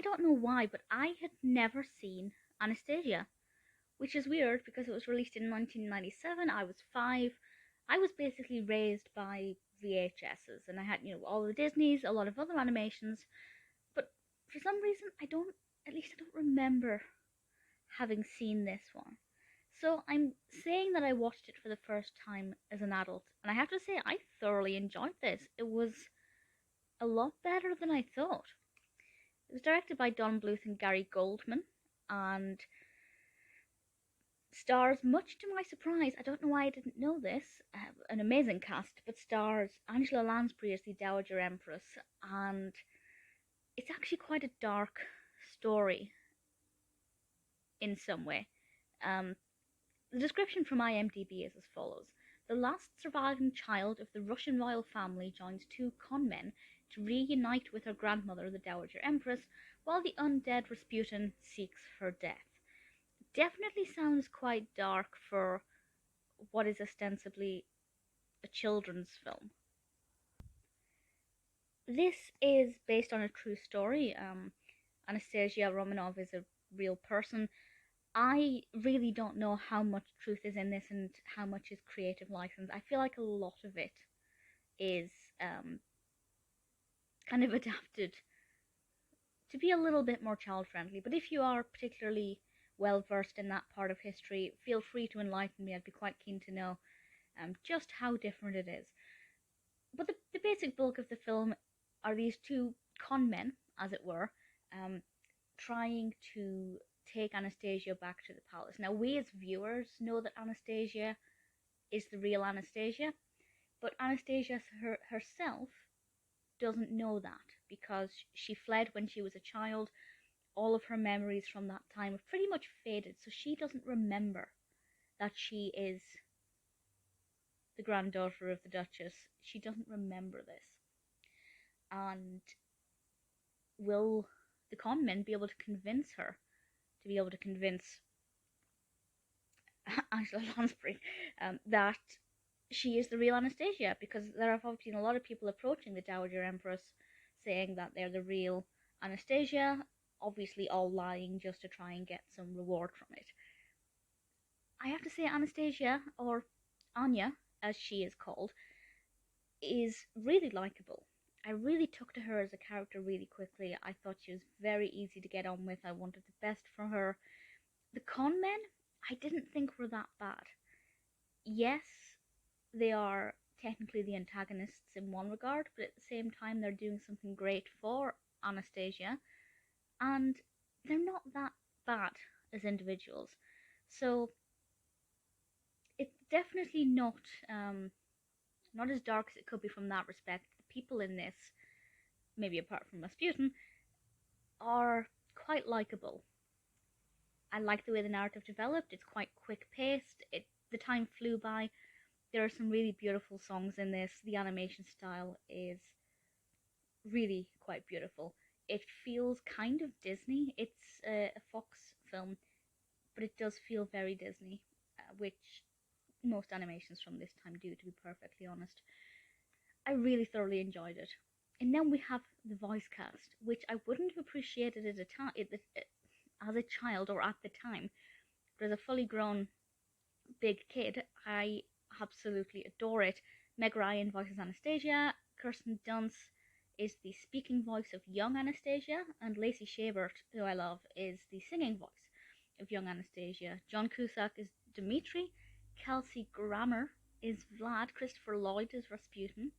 I don't know why, but I had never seen Anastasia, which is weird because it was released in 1997. I was 5. I was basically raised by VHSs, and I had, all the Disneys, a lot of other animations, but for some reason, at least I don't remember having seen this one. So I'm saying that I watched it for the first time as an adult, and I have to say I thoroughly enjoyed this. It was a lot better than I thought. It was directed by Don Bluth and Gary Goldman, and stars, much to my surprise, I don't know why I didn't know this, an amazing cast, but stars Angela Lansbury as the Dowager Empress, and it's actually quite a dark story in some way. The description from IMDb is as follows. The last surviving child of the Russian royal family joins 2 con men to reunite with her grandmother, the Dowager Empress, while the undead Rasputin seeks her death. Definitely sounds quite dark for what is ostensibly a children's film. This is based on a true story. Anastasia Romanov is a real person. I really don't know how much truth is in this and how much is creative license. I feel like a lot of it is kind of adapted to be a little bit more child-friendly. But if you are particularly well-versed in that part of history, feel free to enlighten me. I'd be quite keen to know just how different it is. But the basic bulk of the film are these 2 con men, as it were, trying to take Anastasia back to the palace. Now, we as viewers know that Anastasia is the real Anastasia, but Anastasia herself doesn't know that because she fled when she was a child. All of her memories from that time have pretty much faded, so she doesn't remember that she is the granddaughter of the Duchess. She doesn't remember this. And will the con men be able to convince her to be able to convince Angela Lansbury that she is the real Anastasia? Because there have been a lot of people approaching the Dowager Empress saying that they're the real Anastasia, obviously all lying just to try and get some reward from it. I have to say Anastasia, or Anya as she is called, is really likable. I really took to her as a character really quickly. I thought she was very easy to get on with. I wanted the best for her. The con men, I didn't think were that bad. Yes, they are technically the antagonists in one regard, but at the same time they're doing something great for Anastasia, and they're not that bad as individuals. So it's definitely not as dark as it could be from that respect. The people in this, maybe apart from Rasputin, are quite likable. I like the way the narrative developed. It's quite quick-paced. The time flew by. There are some really beautiful songs in this. The animation style is really quite beautiful. It feels kind of Disney. It's a Fox film, but it does feel very Disney, which most animations from this time do, to be perfectly honest. I really thoroughly enjoyed it. And then we have the voice cast, which I wouldn't have appreciated as a child or at the time, but as a fully grown big kid, I absolutely adore it. Meg Ryan voices Anastasia, Kirsten Dunst is the speaking voice of young Anastasia, and Lacey Chabert, who I love, is the singing voice of young Anastasia. John Cusack is Dimitri, Kelsey Grammer is Vlad, Christopher Lloyd is Rasputin,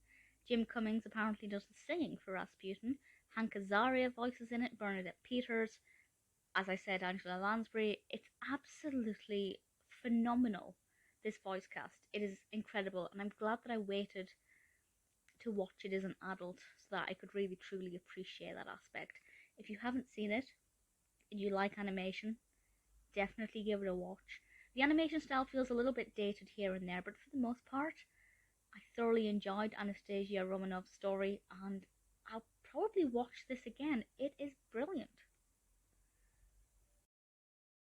Jim Cummings apparently does the singing for Rasputin, Hank Azaria voices in it, Bernadette Peters, as I said, Angela Lansbury. It's absolutely phenomenal, this voice cast. It is incredible, and I'm glad that I waited to watch it as an adult so that I could really truly appreciate that aspect. If you haven't seen it and you like animation, definitely give it a watch. The animation style feels a little bit dated here and there, but for the most part, I thoroughly enjoyed Anastasia Romanov's story, and I'll probably watch this again. It is brilliant.